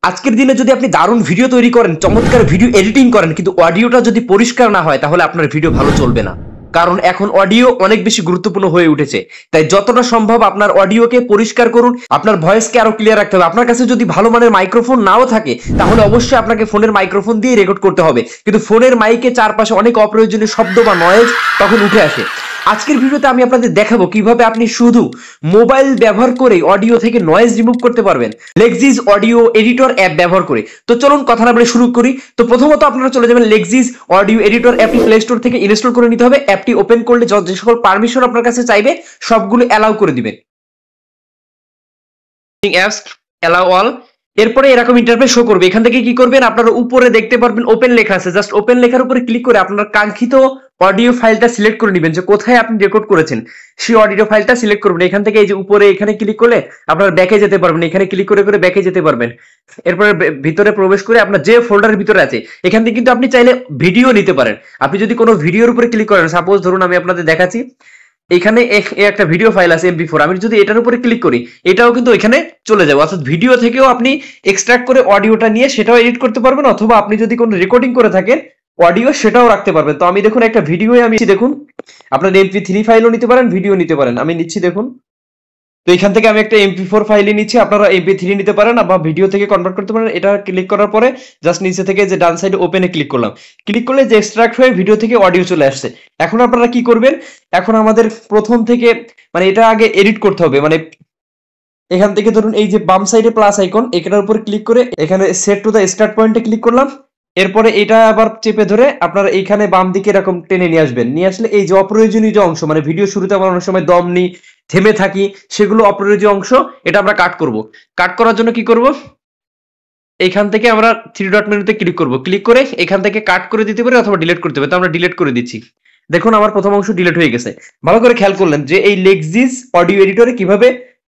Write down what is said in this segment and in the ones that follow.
আজকের দিনে যদি আপনি দারুণ ভিডিও তৈরি করেন, চমৎকার ভিডিও এডিটিং করেন, কিন্তু অডিওটা যদি পরিষ্কার না হয় তাহলে আপনার ভিডিও ভালো চলবে না। কারণ এখন অডিও অনেক বেশি গুরুত্বপূর্ণ হয়ে উঠেছে। তাই যতটা সম্ভব আপনার অডিওকে পরিষ্কার করুন, আপনার ভয়েসকে আরো ক্লিয়ার রাখতে হবে। আপনার কাছে যদি ভালো মানের মাইক্রোফোন নাও থাকে তাহলে অবশ্যই আপনাকে ফোনের মাইক্রোফোন দিয়ে রেকর্ড করতে হবে, কিন্তু ফোনের মাইকে চারপাশে অনেক অপ্রয়োজনীয় শব্দ বা নয়েজ তখন উঠে আসে। আজকের ভিডিওতে আমি আপনাদের দেখাবো কিভাবে আপনি শুধু মোবাইল ব্যবহার করে অডিও থেকে নয়েজ রিমুভ করতে পারবেন লেক্সিস অডিও এডিটর অ্যাপ ব্যবহার করে। তো চলুন কথা না বলে শুরু করি। তো প্রথমত আপনারা চলে যাবেন লেক্সিস অডিও এডিটর অ্যাপটি প্লে স্টোর থেকে ইনস্টল করে নিতে হবে। অ্যাপটি ওপেন করলে যে সকল পারমিশন আপনার কাছে চাইবে সবগুলো অ্যালাউ করে দিবেন। অ্যাপস অ্যালাউ অল, এরপরে এরকম ইন্টারফেস শো করবে। এখান থেকে কি করবেন, আপনারা উপরে দেখতে পারবেন ওপেন লেখা আছে, জাস্ট ওপেন লেখার উপরে ক্লিক করে আপনার কাঙ্ক্ষিত অডিও ফাইলটা সিলেক্ট করে নেবেন, যে কোথায় আপনি রেকর্ড করেছেন সেই অডিও ফাইলটা সিলেক্ট করবেন। এখান থেকে এই যে উপরে এখানে ক্লিক করলে আপনারা ব্যাকে যেতে পারবেন, এখানে ক্লিক করে করে ব্যাকে যেতে পারবেন। এরপরে ভিতরে প্রবেশ করে আপনার যে ফোল্ডারের ভিতরে আছে এখান থেকে কিন্তু আপনি চাইলে ভিডিও নিতে পারেন। আপনি যদি কোনো ভিডিওর উপরে ক্লিক করেন, সাপোজ ধরুন আমি আপনাদের দেখাচ্ছি, এখানে একটা ভিডিও ফাইল আছে MP4, আমি যদি এটার উপরে ক্লিক করি এটাও কিন্তু এখানে চলে যাবে। অর্থাৎ ভিডিও থেকেও আপনি এক্সট্রাক্ট করে অডিওটা নিয়ে সেটাও এডিট করতে পারবেন, অথবা আপনি যদি কোনো রেকর্ডিং করে থাকেন অডিও সেটাও রাখতে পারবেন। তো আমি দেখুন একটা ভিডিও আমি দেখুন, আপনার MP3 ফাইলও নিতে পারেন, ভিডিও নিতে পারেন। আমি নিচ্ছি দেখুন, তো এখান থেকে আমি একটা MP4 ফাইলে নিচ্ছি, আপনারা MP3 নিতে পারেন বা ভিডিও থেকে কনভার্ট করতে পারেন। এটা ক্লিক করার পরে জাস্ট নিচে থেকে যে ডান সাইডে ওপেনে ক্লিক করলাম, ক্লিক করলে যে এক্সট্রাক্ট হয়ে ভিডিও থেকে অডিও চলে আসছে। এখন আপনারা কি করবেন, এখন আমাদের প্রথম থেকে মানে এটা আগে এডিট করতে হবে। মানে এখান থেকে ধরুন এই যে বাম সাইডে প্লাস আইকন, এটার উপর ক্লিক করে এখানে সেট টু দা স্টার্ট পয়েন্টে ক্লিক করলাম। এরপরে এটা আবার চেপে ধরে আপনারা এইখানে বাম দিকে এরকম টেনে নিয়ে আসবেন। নিয়ে আসলে এই যে অপ্রয়োজনীয় যে অংশ, মানে ভিডিও শুরুতে আমরা অনেক সময় দম নিই, থেমে থাকি, সেগুলো অপ্রয়োজনীয় অংশ, এটা আমরা কাট করব। কাট করার জন্য কি করব, এইখান থেকে আমরা থ্রি ডট মেনুতে ক্লিক করব, ক্লিক করে এখান থেকে কাট করে দিতে পারি অথবা ডিলিট করতে পারি। তো আমরা ডিলিট করে দিচ্ছি। দেখুন আমার প্রথম অংশ ডিলিট হয়ে গেছে। ভালো করে খেয়াল করলেন যে এই লেক্সিস অডিও এডিটরে কিভাবে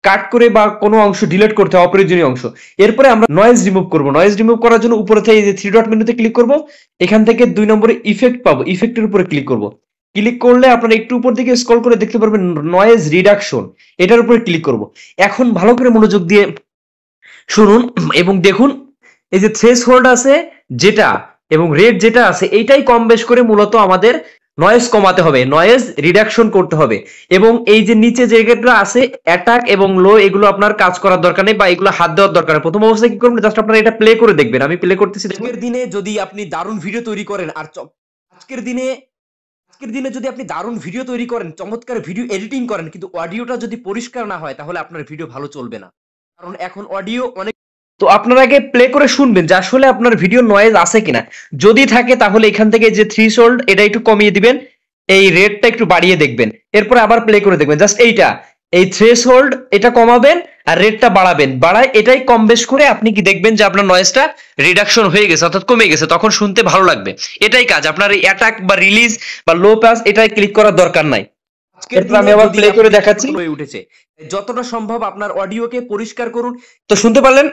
কাট করে বা কোনো অংশ ডিলিট করতে হয়, অপ্রয়োজনীয় অংশ। এরপরে আমরা নয়েজ রিমুভ করব। নয়েজ রিমুভ করার জন্য উপরে থেকে এই যে থ্রি ডট মেনুতে ক্লিক করব, এখান থেকে 2 নম্বরে ইফেক্ট পাবো, ইফেক্টের উপরে ক্লিক করব। ক্লিক করলে আপনারা একটু উপর দিকে স্ক্রল করে দেখতে পারবেন নয়েজ রিডাকশন, এটার উপরে ক্লিক করব। এখন ভালো করে মনোযোগ দিয়ে শুনুন এবং দেখুন, এই যে থ্রেশহোল্ড আছে যেটা এবং রেট যেটা আছে এইটাই কম বেশ করে মূলত আমাদের নয়েজ কমাতে হবে, নয়েজ রিডাকশন করতে হবে। এবং এই যে নিচে জায়গাটা আছে অ্যাটাক এবং লো, এগুলো আপনার কাজ করার দরকার নেই বা এগুলো হাত দেওয়ার দরকার নেই। প্রথম অবস্থায় কি করবেন, জাস্ট আপনারা এটা প্লে করে দেখবেন। আমি প্লে করতেছি। আজকের দিনে যদি আপনি দারুণ ভিডিও তৈরি করেন আর আজকের দিনে আজকের দিনে যদি আপনি দারুণ ভিডিও তৈরি করেন, চমৎকার ভিডিও এডিটিং করেন, কিন্তু অডিওটা যদি পরিষ্কার না হয় তাহলে আপনার ভিডিও ভালো চলবে না। কারণ এখন অডিও অনেক, তো আপনারা আগে প্লে করে শুনবেন যে আসলে আপনার ভিডিও নয়েজ আছে কিনা। যদি থাকে তাহলে এখান থেকে যে থ্রেশহোল্ড এটা একটু কমিয়ে দিবেন, এই রেটটা একটু বাড়িয়ে দেখবেন, এরপরে আবার প্লে করে দেখবেন। জাস্ট এইটা, এই থ্রেশহোল্ড এটা কমাবেন আর রেটটা বাড়াবেন, বাড়ায় এটাই কম বেশ করে আপনি কি দেখবেন যে আপনার নয়েজটা রিডাকশন হয়ে গেছে, অর্থাৎ কমে গেছে। তখন শুনতে ভালো লাগবে। এটাই কাজ। আপনার এই অ্যাটাক বা রিলিজ বা লো পাস এটাই ক্লিক করার দরকার নাই। এরপর আমি আবার প্লে করে দেখাচ্ছি। হয়ে উঠেছে, যতটা সম্ভব আপনার অডিওকে পরিষ্কার করুন। তো শুনতে পারলেন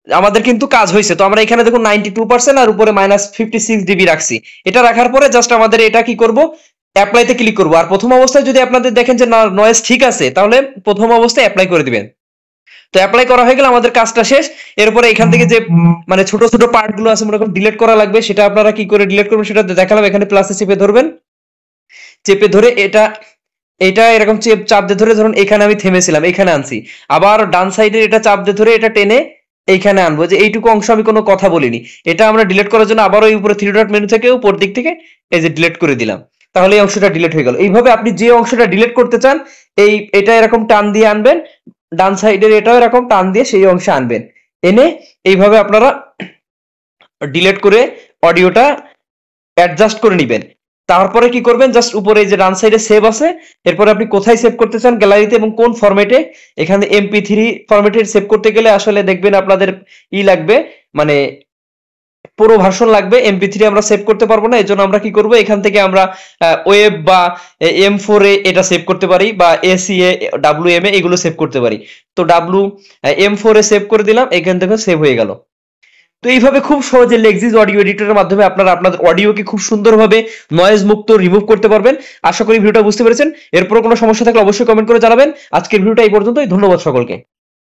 আমাদের কিন্তু কাজ হয়েছে। তো আমরা এখানে দেখুন 92% আর উপরে -56 dB রাখছি। এটা রাখার পরে জাস্ট আমাদের এটা কি করব, অ্যাপ্লাইতে ক্লিক করব। আর প্রথম অবস্থায় যদি আপনাদের দেখেন যে না নয়েজ ঠিক আছে তাহলে প্রথম অবস্থায় অ্যাপ্লাই করে দিবেন। তো অ্যাপ্লাই করা হয়ে গেলে আমাদের কাজটা শেষ। এরপরে এখান থেকে যে মানে ছোট ছোট পার্ট গুলো আছে মনে করেন ডিলিট করা লাগবে, সেটা আপনারা কি করে ডিলিট করবেন সেটা দেখালাম। এখানে প্লাসে চেপে ধরবেন, চেপে ধরে এটা এটা এরকম চাপ দিয়ে ধরে, ধরুন এখানে আমি থেমেছিলাম, এখানে আনছি। আবার ডান সাইডে এটা চাপ দিয়ে ধরে এটা টেনে এইখানে আনবো, যে এইটুকু অংশ আমি কোনো কথা বলিনি। এটা আমরা ডিলিট করার জন্য আবার ওই উপরে থ্রি ডট মেনু থেকে উপর দিক থেকে এই যে ডিলিট করে দিলাম, তাহলে এই অংশটা ডিলিট হয়ে গেল। এইভাবে আপনি যে অংশটা ডিলিট করতে চান এটা এরকম টান দিয়ে আনবেন, ডান সাইডের এটাও এরকম টান দিয়ে সেই অংশে আনবেন, এনে এইভাবে আপনারা ডিলিট করে অডিওটা অ্যাডজাস্ট করে নেবেন। তারপরে কি করবেন, জাস্ট উপরে এই যে ডান সাইডে সেভ আছে, এরপরে আপনি কোথায় সেভ করতে চান গ্যালারিতে এবং কোন ফরম্যাটে, এখানে MP3 ফরম্যাটে সেভ করতে গেলে আসলে দেখবেন আপনাদের লাগবে, মানে পুরো ভার্সন লাগবে। MP3 আমরা সেভ করতে পারবো না, এজন্য আমরা কি করব, এখান থেকে আমরা ওয়েব বা M4 এ এটা সেভ করতে পারি বা ACA WM এ এগুলো সেভ করতে পারি। তো M4 এ সেভ করে দিলাম, এখান থেকে সেভ হয়ে গেল। তো এইভাবে খুব সহজে লেক্সিস অডিও এডিটরের মাধ্যমে আপনারা আপনাদের অডিওকে খুব সুন্দরভাবে নয়েজ মুক্ত রিমুভ করতে পারবেন। আশা করি ভিডিওটা বুঝতে পেরেছেন। এরপর কোনো সমস্যা থাকলে অবশ্যই কমেন্ট করে জানাবেন। আজকের ভিডিওটা এই পর্যন্তই। ধন্যবাদ সকলকে।